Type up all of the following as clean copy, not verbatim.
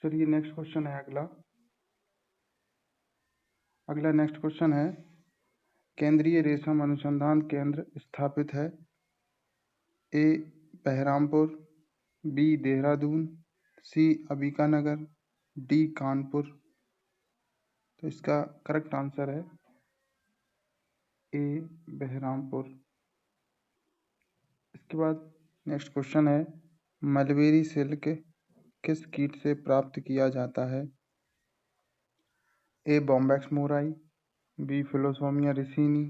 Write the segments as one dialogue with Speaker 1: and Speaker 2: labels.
Speaker 1: चलिए next question है अगला नेक्स्ट क्वेश्चन है, केंद्रीय रेशम अनुसंधान केंद्र स्थापित है? ए बहरामपुर, बी देहरादून, सी अंबिकानगर, डी कानपुर। तो इसका करेक्ट आंसर है ए बहरामपुर। इसके बाद नेक्स्ट क्वेश्चन है, मलबेरी सिल्क किस कीट से प्राप्त किया जाता है? ए बॉम्बैक्स मोराई, बी फिलोसोमिया रिसिनी,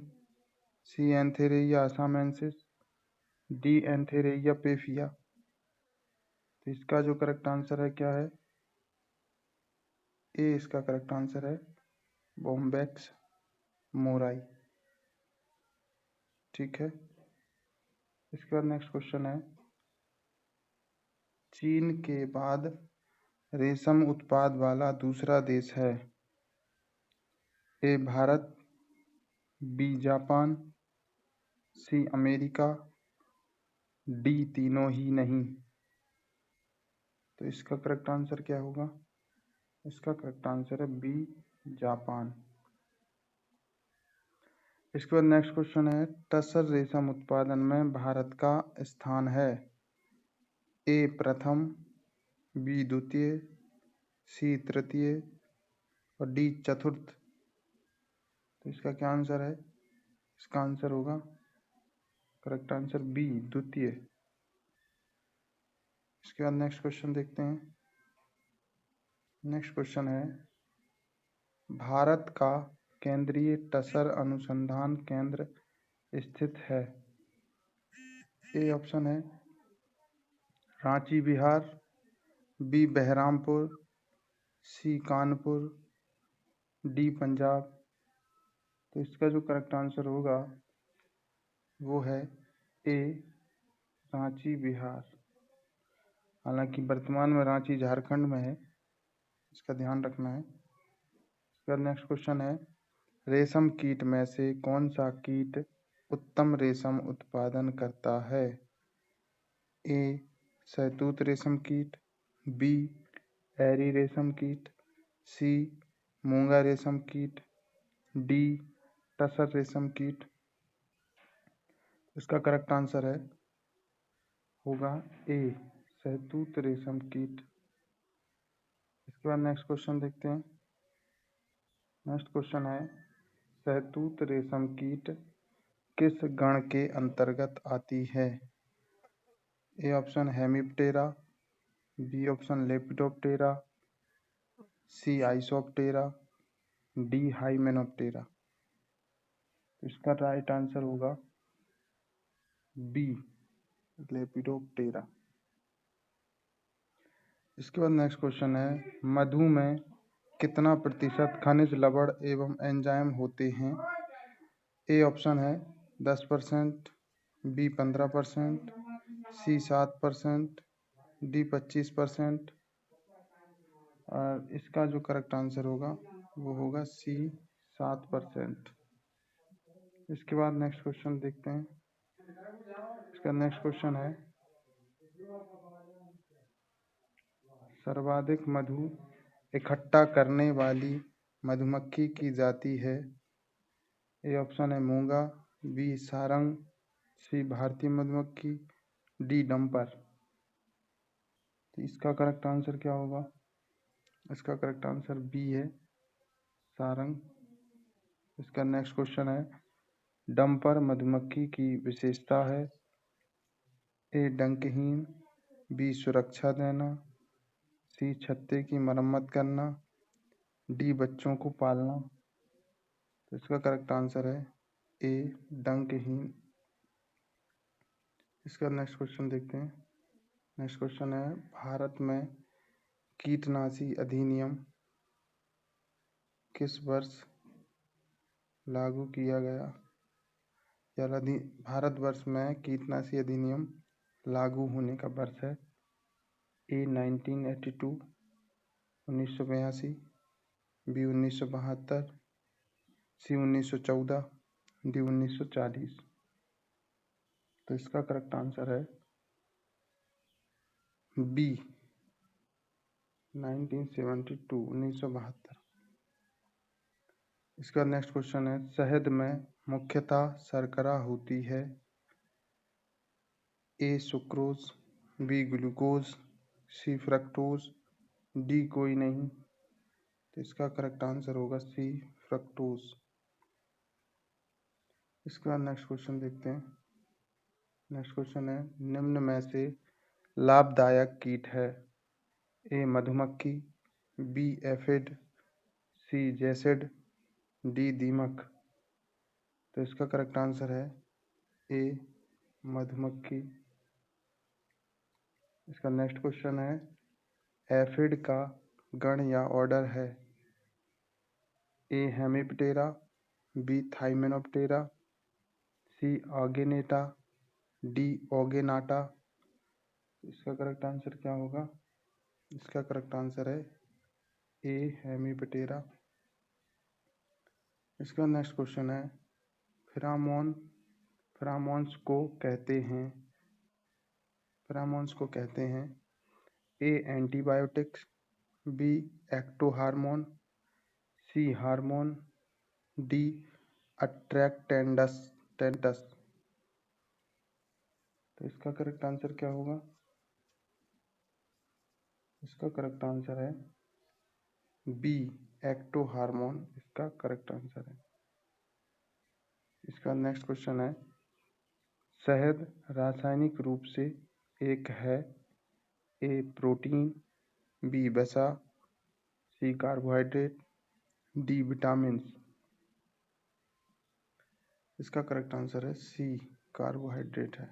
Speaker 1: सी एंथेरेया असामेंसिस, डी एंथेरेया पेफिया। तो इसका जो करेक्ट आंसर है क्या है? ए इसका करेक्ट आंसर है बॉम्बैक्स मोराई। ठीक है। इसके बाद नेक्स्ट क्वेश्चन है, चीन के बाद रेशम उत्पाद वाला दूसरा देश है? A Bharat, B Japan, C America, D तीनों ही नहीं। तो इसका करेक्ट आंसर क्या होगा? इसका करेक्ट आंसर है बी जापान। इसके बाद नेक्स्ट क्वेश्चन है, टसर रेशम उत्पादन में भारत का स्थान है? ए प्रथम, बी द्वितीय, सी तृतीय और डी चतुर्थ। तो इसका क्या आंसर है? इसका आंसर होगा करेक्ट आंसर बी द्वितीय। इसके बाद नेक्स्ट क्वेश्चन देखते हैं। नेक्स्ट क्वेश्चन है, भारत का केंद्रीय टसर अनुसंधान केंद्र स्थित है? ए ऑप्शन है रांची बिहार, बी बहरामपुर, सी कानपुर, डी पंजाब। तो इसका जो करेक्ट आंसर होगा वो है ए रांची बिहार। हालांकि वर्तमान में रांची झारखंड में है, इसका ध्यान रखना है। इसका नेक्स्ट क्वेश्चन है, रेशम कीट में से कौन सा कीट उत्तम रेशम उत्पादन करता है? ए शहतूत रेशम कीट, बी एरी रेशम कीट, सी मूंगा रेशम कीट, डी टसर रेशम कीट। इसका करेक्ट आंसर होगा ए शहतूत रेशम कीट। इसके बाद नेक्स्ट क्वेश्चन देखते हैं। नेक्स्ट क्वेश्चन है, शहतूत रेशम कीट किस गण के अंतर्गत आती है? A option hemiptera, B option lepidoptera, C isoptera, D hymenoptera. इसका राइट आंसर होगा बी लेपिडोप्टेरा। इसके बाद नेक्स्ट क्वेश्चन है, मधु में कितना प्रतिशत खनिज लवण एवं एंजाइम होते हैं? ए ऑप्शन है 10%, बी 15%, सी 7%, डी 25%। और इसका जो करेक्ट आंसर होगा वो होगा सी 7%। इसके बाद नेक्स्ट क्वेश्चन देखते हैं। इसका नेक्स्ट क्वेश्चन है, सर्वाधिक मधु इकट्ठा करने वाली मधुमक्खी की जाति है? ए ऑप्शन है मूंगा, बी सारंग, सी भारतीय मधुमक्खी, डी डंपर। तो इसका करेक्ट आंसर क्या होगा? इसका करेक्ट आंसर बी है सारंग। इसका नेक्स्ट क्वेश्चन है, डंपर मधुमक्खी की विशेषता है? ए डंकहीन, बी सुरक्षा देना, सी छत्ते की मरम्मत करना, डी बच्चों को पालना। तो इसका करेक्ट आंसर है ए डंकहीन। इसका नेक्स्ट क्वेश्चन देखते हैं। नेक्स्ट क्वेश्चन है, भारत में कीटनाशी अधिनियम किस वर्ष लागू किया गया? या भारतवर्ष में कीटनाशी अधिनियम लागू होने का वर्ष है? ए 1982, 1982, बी 1972, सी 1914, डी 1940। तो इसका करेक्ट आंसर है बी 1972। इसका नेक्स्ट क्वेश्चन है, शहद में मुख्यतः शर्करा होती है। ए सुक्रोज, बी ग्लूकोज, सी फ्रक्टोज, डी कोई नहीं। तो इसका करेक्ट आंसर होगा सी फ्रक्टोज। इसका नेक्स्ट क्वेश्चन देखते हैं। नेक्स्ट क्वेश्चन है, निम्न में से लाभदायक कीट है। ए मधुमक्खी, बी एफिड, सी जैसिड, डी दीमक। तो इसका करेक्ट आंसर है ए मधुमक्खी। इसका नेक्स्ट क्वेश्चन है, एफिड का गण या ऑर्डर है। ए हेमिप्टेरा, बी थाइमेनोप्टेरा, सी ऑर्गेनेटा, डी ऑर्गेनाटा। इसका करेक्ट आंसर क्या होगा? इसका करेक्ट आंसर है ए हेमिप्टेरा। इसका नेक्स्ट क्वेश्चन है, फेरामोन्स को कहते हैं ए एंटीबायोटिक्स, बी एक्टो हार्मोन, सी हार्मोन, डी अट्रैक्टेंट्स। तो इसका करेक्ट आंसर क्या होगा? इसका करेक्ट आंसर है बी एक्टो हार्मोन। इसका करेक्ट आंसर है। इसका नेक्स्ट क्वेश्चन है, शहद रासायनिक रूप से एक है। ए प्रोटीन, बी वसा, सी कार्बोहाइड्रेट, डी विटामिन्स। इसका करेक्ट आंसर है सी कार्बोहाइड्रेट है।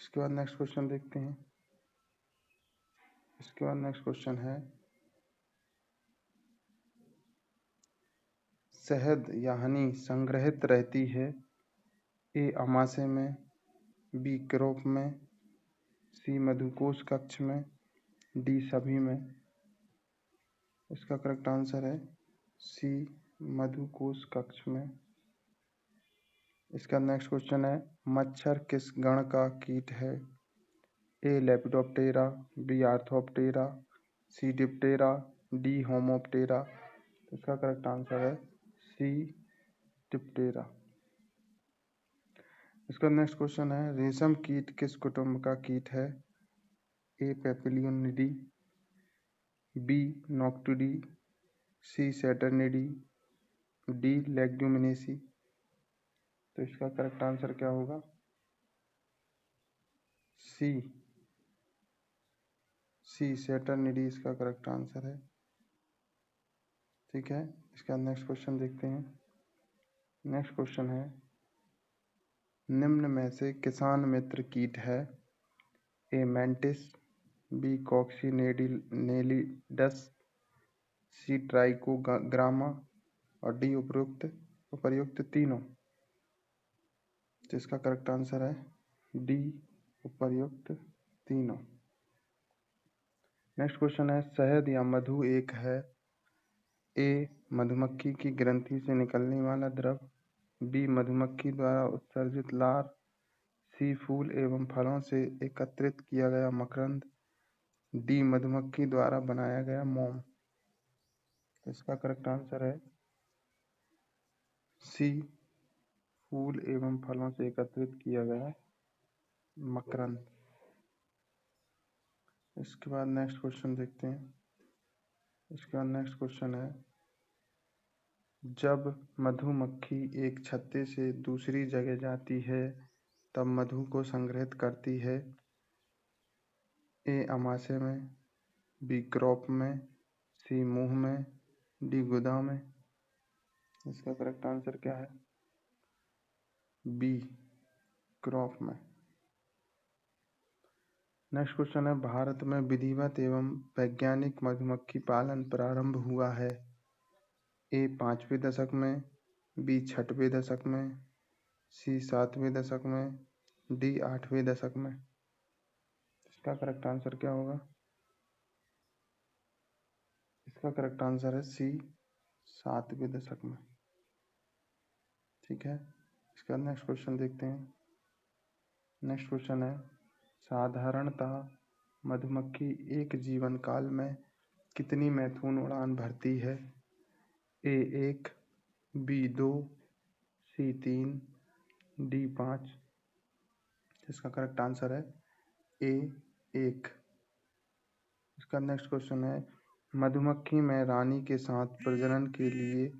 Speaker 1: इसके बाद नेक्स्ट क्वेश्चन देखते हैं। इसके बाद नेक्स्ट क्वेश्चन है, शहद या हनी संग्रहित रहती है। ए अमाशय में, बी क्रोप में, सी मधुकोश कक्ष में, डी सभी में। इसका करेक्ट आंसर है सी मधुकोश कक्ष में। इसका नेक्स्ट क्वेश्चन है, मच्छर किस गण का कीट है। ए लेपिडोप्टेरा, बी आर्थोप्टेरा, सी डिप्टेरा, डी होमोप्टेरा। इसका करेक्ट आंसर है सी डिप्टेरा। इसका नेक्स्ट क्वेश्चन है, रेशम कीट किस कुटुंब का कीट है। ए पेपिलियोनिडी, बी नोक्टिडी, सी सैटर्निडी, डी लेग्यूमिनेसी। तो इसका करेक्ट आंसर क्या होगा? सी सैटर्निडी इसका करेक्ट आंसर है। ठीक है, इसका नेक्स्ट क्वेश्चन देखते हैं। नेक्स्ट क्वेश्चन है, निम्न में से किसान मित्र कीट है। ए मेंटिस, बी कॉक्सीनेलिडस, सी ट्राइकोग्रामा और डी उपर्युक्त तीनों। तो इसका करेक्ट आंसर है डी उपर्युक्त तीनों। नेक्स्ट क्वेश्चन है, शहद या मधु एक है। ए मधुमक्खी की ग्रंथि से निकलने वाला द्रव, बी मधुमक्खी द्वारा उत्सर्जित लार, सी फूल एवं फलों से एकत्रित किया गया मकरंद, डी मधुमक्खी द्वारा बनाया गया मोम। इसका करेक्ट आंसर है सी फूल एवं फलों से एकत्रित किया गया मकरंद। इसके बाद नेक्स्ट क्वेश्चन देखते हैं। इसके बाद नेक्स्ट क्वेश्चन है, जब मधुमक्खी एक छत्ते से दूसरी जगह जाती है तब मधु को संग्रहित करती है। ए अमाशय में, बी क्रॉप में, सी मुंह में, डी गुदा में। इसका करेक्ट आंसर क्या है? बी क्रॉप में। नेक्स्ट क्वेश्चन है, भारत में विधिवत एवं वैज्ञानिक मधुमक्खी पालन प्रारंभ हुआ है। ए 5वें दशक में, बी 6वें दशक में, सी 7वें दशक में, डी 8वें दशक में। इसका करेक्ट आंसर क्या होगा? इसका करेक्ट आंसर है सी 7वें दशक में। ठीक है, इसका नेक्स्ट क्वेश्चन देखते हैं। नेक्स्ट क्वेश्चन है, साधारणतः मधुमक्खी एक जीवन काल में कितनी महत्वपूर्ण उड़ान भरती है? ए 1, बी 2, सी 3, डी 5। इसका करेक्ट आंसर है ए 1। इसका नेक्स्ट क्वेश्चन है, मधुमक्खी में रानी के साथ प्रजनन के लिए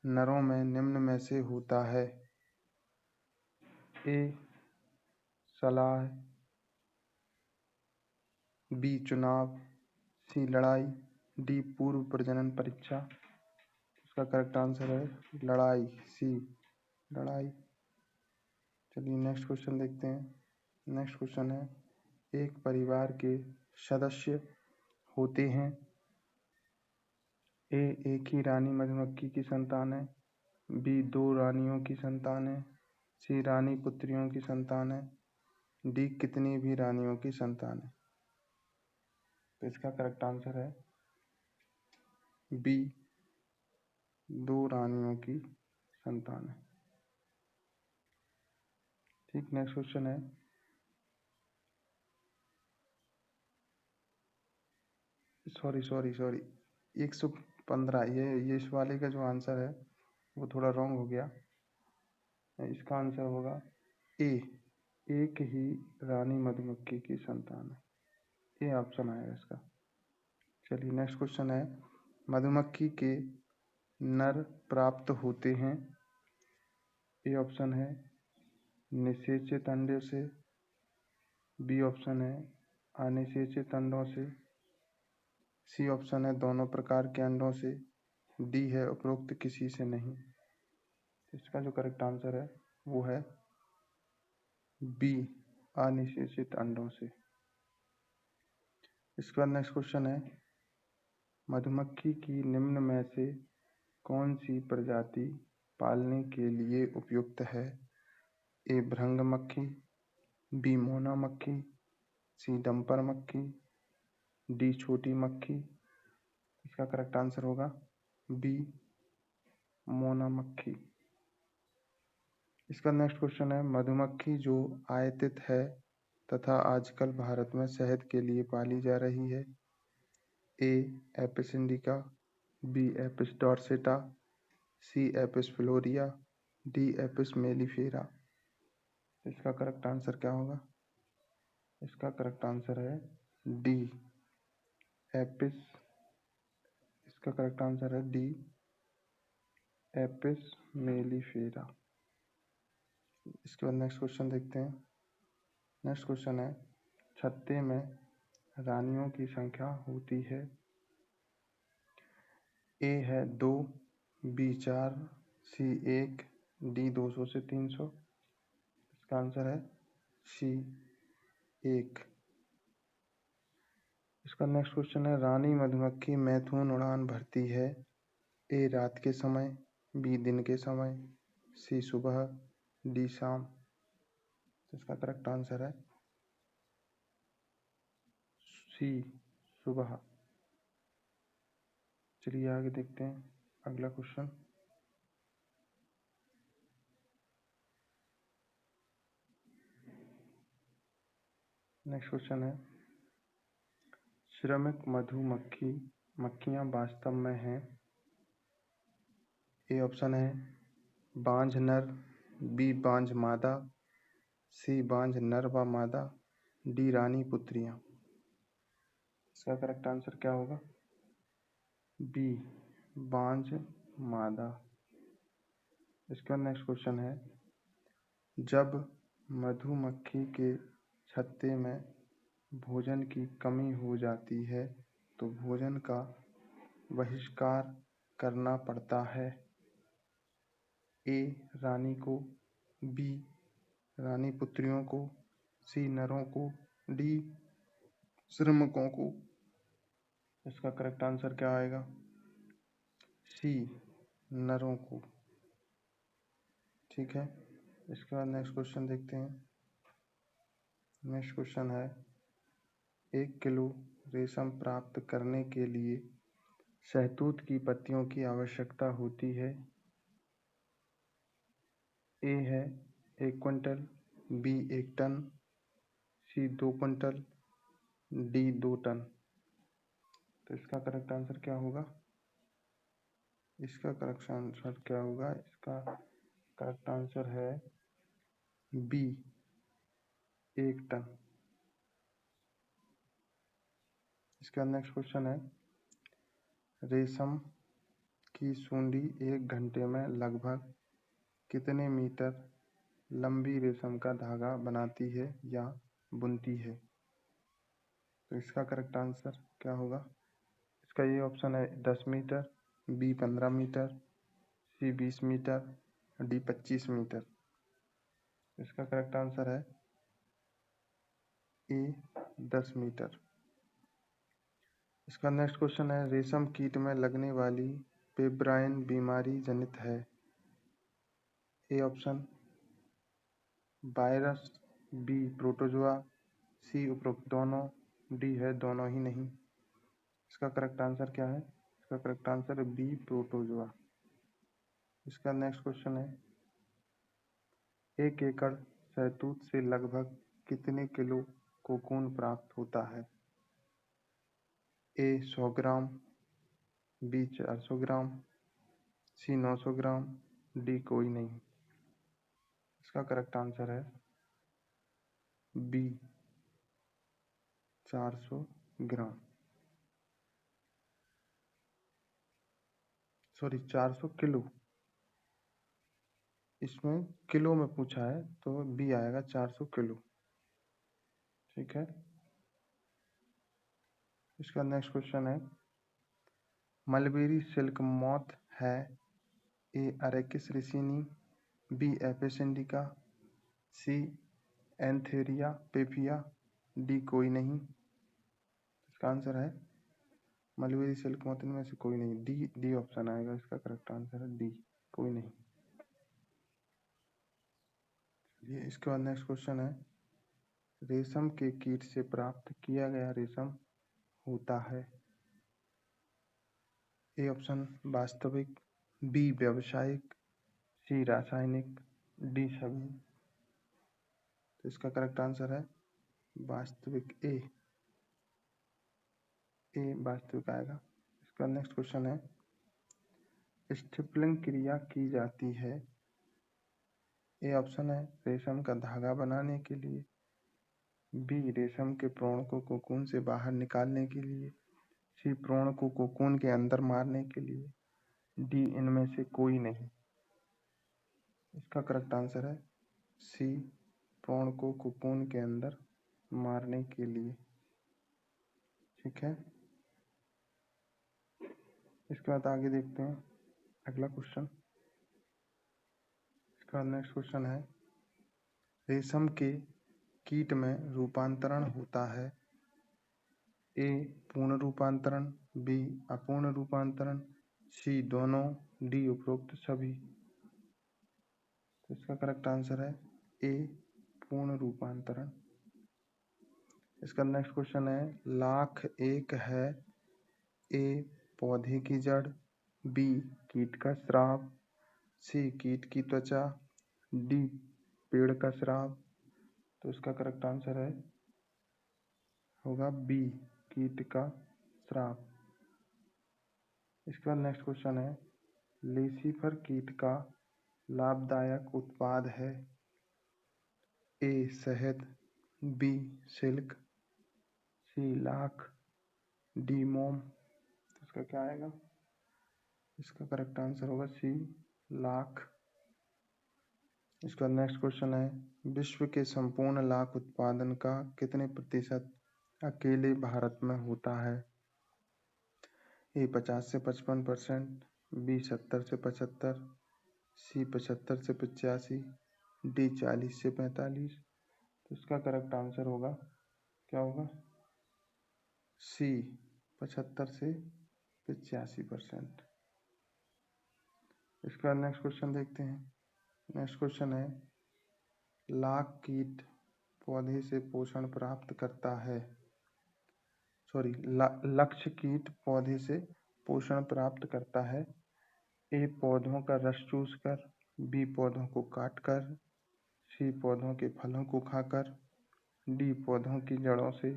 Speaker 1: नरों में निम्न में से होता है? ए सलाह, बी चुनाव, सी लड़ाई, डी पूर्व प्रजनन परीक्षा। इसका करेक्ट आंसर है लड़ाई, सी लड़ाई। चलिए नेक्स्ट क्वेश्चन देखते हैं। नेक्स्ट क्वेश्चन है, एक परिवार के सदस्य होते हैं। ए एक ही रानी मधुमक्खी की संतान है, बी 2 रानियों की संतान है, सी रानी पुत्रियों की संतान है, डी कितनी भी रानियों की संतान है। तो इसका करेक्ट आंसर है बी 2 रानियों की संतान है। ठीक, नेक्स्ट क्वेश्चन है, सॉरी 115। ये इस वाले का जो आंसर है वो थोड़ा रॉन्ग हो गया। इसका आंसर होगा ए, एक ही रानी मधुमक्खी की संतान है। ए ऑप्शन आएगा इसका। चलिए नेक्स्ट क्वेश्चन है, मधुमक्खी के नर प्राप्त होते हैं। ए ऑप्शन है निषेचित अंडे से, बी ऑप्शन है अनिषेचित अंडों से, सी ऑप्शन है दोनों प्रकार के अंडों से, डी है उपरोक्त किसी से नहीं। इसका जो करेक्ट आंसर है वो है बी अनिषेचित अंडों से। इसके बाद नेक्स्ट क्वेश्चन है, मधुमक्खी की निम्न में से कौन सी प्रजाति पालने के लिए उपयुक्त है? ए भृंग मक्खी, बी मोना मक्खी, सी डंपर मक्खी, डी छोटी मक्खी। इसका करेक्ट आंसर होगा बी मोना मक्खी। इसका नेक्स्ट क्वेश्चन है, मधुमक्खी जो आयातित है तथा आजकल भारत में शहद के लिए पाली जा रही है। ए एपिस इंडिका, बी एपिस डोर्सेटा, सी एपिस फ्लोरिया, डी एपिस मेलिफेरा। इसका करेक्ट आंसर क्या होगा? इसका करेक्ट आंसर है डी एपिस। इसका करेक्ट आंसर है डी एपिस मेलिफेरा। इसके बाद नेक्स्ट क्वेश्चन देखते हैं। नेक्स्ट क्वेश्चन है, छत्ते में रानियों की संख्या होती है। ए है 2, बी 4, सी 1, डी 200 से 300। इसका आंसर है सी 1। इसका नेक्स्ट क्वेश्चन है, रानी मधुमक्खी मैथुन उड़ान भरती है। ए रात के समय, बी दिन के समय, सी सुबह, डी शाम। इसका करेक्ट आंसर है सी सुबह। चलिए आगे देखते हैं अगला क्वेश्चन। नेक्स्ट क्वेश्चन है, श्रमिक मक्खियां वास्तव में हैं। ए ऑप्शन है बांझ नर, बी बांझ मादा, सी बांझ नर व मादा, डी रानी पुत्रियां। इसका करेक्ट आंसर क्या होगा? बी बांझ मादा। इसका नेक्स्ट क्वेश्चन है, जब मधुमक्खी के छत्ते में भोजन की कमी हो जाती है तो भोजन का बहिष्कार करना पड़ता है। ए रानी को, बी रानी पुत्रियों को, सी नरों को, डी श्रमिकों को। इसका करेक्ट आंसर क्या आएगा? सी नरों को। ठीक है, इसके बाद नेक्स्ट क्वेश्चन देखते हैं। नेक्स्ट क्वेश्चन है, 1 किलो रेशम प्राप्त करने के लिए शहतूत की पत्तियों की आवश्यकता होती है। ए है 1 क्विंटल, बी 1 टन, सी 2 क्विंटल, डी 2 टन। तो इसका करेक्ट आंसर क्या होगा? इसका करेक्ट आंसर क्या होगा? इसका करेक्ट आंसर है बी 1 टन। इसका नेक्स्ट क्वेश्चन है, रेशम की सूंडी 1 घंटे में लगभग कितने मीटर लंबी रेशम का धागा बनाती है या बुनती है? तो इसका करेक्ट आंसर क्या होगा? इसका ये ऑप्शन है 10 मीटर, बी 15 मीटर, सी 20 मीटर, डी 25 मीटर। इसका करेक्ट आंसर है ए 10 मीटर। इसका नेक्स्ट क्वेश्चन है, रेशम कीट में लगने वाली पेब्राइन बीमारी जनित है? A option virus, B protozoa, C उपरोक्त दोनों, डी है दोनों ही नहीं। इसका करेक्ट आंसर क्या है? इसका करेक्ट आंसर है बी प्रोटोजोआ। इसका नेक्स्ट क्वेश्चन है, 1 एकड़ शहतूत से लगभग कितने किलो कोकून प्राप्त होता है? ए 100 ग्राम, बी 400 ग्राम, सी 900 ग्राम, डी कोई नहीं। इसका करेक्ट आंसर है बी 400 ग्राम, सॉरी 400 किलो। इसमें किलो में पूछा है तो बी आएगा 400 किलो। ठीक है। इसका नेक्स्ट क्वेश्चन है, मलबेरी सिल्क मॉथ है? ए अरेकिस रिसिनी, बी एपिस इंडिका, सी एंथेरिया पेपिया, डी कोई नहीं। इसका आंसर है मलबेरी सिल्क मॉथ में से कोई नहीं, डी ऑप्शन आएगा। इसका करेक्ट आंसर है डी कोई नहीं। ये इसके बाद नेक्स्ट क्वेश्चन है, रेशम के कीट से प्राप्त किया गया रेशम होता है? ए ऑप्शन वास्तविक, बी व्यावसायिक, सी रासायनिक, डी सभी। तो इसका करेक्ट आंसर है वास्तविक, ए वास्तविक आएगा। इसका नेक्स्ट क्वेश्चन है, स्टिपलिंग क्रिया की जाती है? ए ऑप्शन है रेशम का धागा बनाने के लिए, बी रेशम के भ्रूण को कोकून से बाहर निकालने के लिए, सी भ्रूण को कोकून के अंदर मारने के लिए, डी इनमें से कोई नहीं। इसका करेक्ट आंसर है सी भ्रूण को कोकून के अंदर मारने के लिए। ठीक है। इसके बाद आगे देखते हैं अगला क्वेश्चन। इसका नेक्स्ट क्वेश्चन है, रेशम के कीट में रूपांतरण होता है? ए पूर्ण रूपांतरण, बी अपूर्ण रूपांतरण, सी दोनों, डी उपरोक्त सभी। तो इसका करेक्ट आंसर है ए पूर्ण रूपांतरण। इसका नेक्स्ट क्वेश्चन है, लाख एक है? ए पौधे की जड़, बी कीट का स्राव, सी कीट की त्वचा, डी पेड़ का स्राव। तो इसका करेक्ट आंसर है होगा बी कीट का स्राव। इसके बाद नेक्स्ट क्वेश्चन है, लेसिफर कीट का लाभदायक उत्पाद है? ए शहद, बी सिल्क, सी लाख, डी मोम। तो इसका क्या आएगा? इसका करेक्ट आंसर होगा सी लाख। इसका नेक्स्ट क्वेश्चन है, विश्व के संपूर्ण लाख उत्पादन का कितने प्रतिशत अकेले भारत में होता है? ए 50 से 55%, बी 70 से 75, सी 75 से 85, डी 40 से 45। तो इसका करेक्ट आंसर होगा क्या होगा? सी 75 से 85%। इसका नेक्स्ट क्वेश्चन देखते हैं। नेक्स्ट क्वेश्चन है, लाख कीट पौधे से पोषण प्राप्त करता है? सॉरी, लक्ष्य कीट पौधे से पोषण प्राप्त करता है? ए पौधों का रस चूसकर, बी पौधों को काटकर, सी पौधों के फलों को खाकर, डी पौधों की जड़ों से।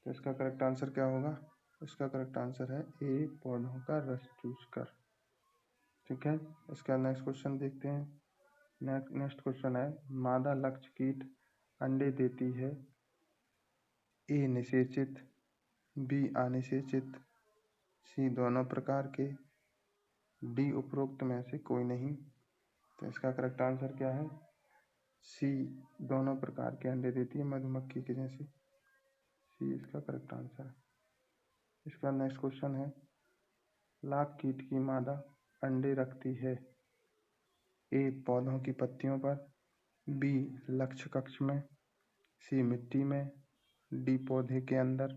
Speaker 1: तो इसका करेक्ट आंसर क्या होगा? इसका करेक्ट आंसर है ए, पौधों का रस चूसकर। ठीक है, इसका नेक्स्ट क्वेश्चन देखते हैं। नेक्स्ट क्वेश्चन है, मादा लक्ष्य कीट अंडे देती है, ए निषेचित, बी अनिषेचित, सी दोनों प्रकार के, डी उपरोक्त में से कोई नहीं। तो इसका करेक्ट आंसर क्या है? सी, दोनों प्रकार के अंडे देती है, मधुमक्खी के जैसी। सी इसका करेक्ट आंसर है। इसका नेक्स्ट क्वेश्चन है, लाख कीट की मादा अंडे रखती है, ए पौधों की पत्तियों पर, बी लक्ष्य कक्ष में, सी मिट्टी में, डी पौधों के अंदर।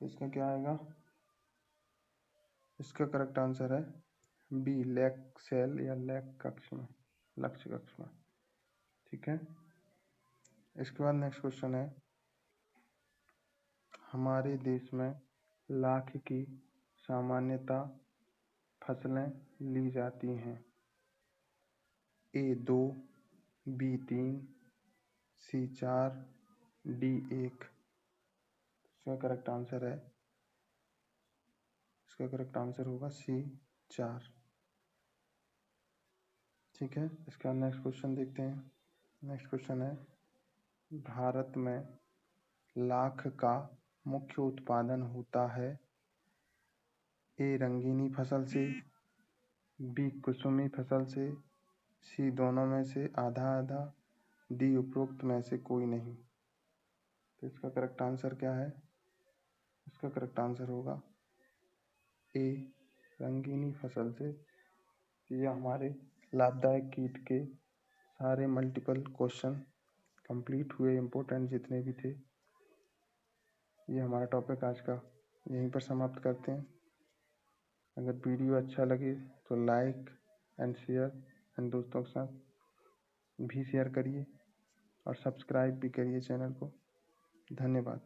Speaker 1: तो इसका क्या आएगा? इसका करेक्ट आंसर है बी, लैक सेल या लैक कक्ष में, लक्ष्य कक्ष में। ठीक है, इसके बाद नेक्स्ट क्वेश्चन है, हमारे देश में लाख की सामान्यता फसलें ली जाती हैं, ए 2, बी 3, सी 4, डी 1। इसका करेक्ट आंसर होगा सी 4। ठीक है, इसका नेक्स्ट क्वेश्चन देखते हैं। नेक्स्ट क्वेश्चन है, भारत में लाख का मुख्य उत्पादन होता है, ए रंगीनी फसल से, बी कुसुमी फसल से, सी दोनों में से आधा आधा, डी उपरोक्त में से कोई नहीं। तो इसका करेक्ट आंसर क्या है? इसका करेक्ट आंसर होगा ए, रंगीनी फसल से। ये हमारे लाभदायक कीट के सारे मल्टीपल क्वेश्चन कंप्लीट हुए, इम्पोर्टेंट जितने भी थे। ये हमारा टॉपिक आज का यहीं पर समाप्त करते हैं। अगर वीडियो अच्छा लगे तो लाइक एंड शेयर एंड दोस्तों के साथ भी शेयर करिए और सब्सक्राइब भी करिए चैनल को। धन्यवाद।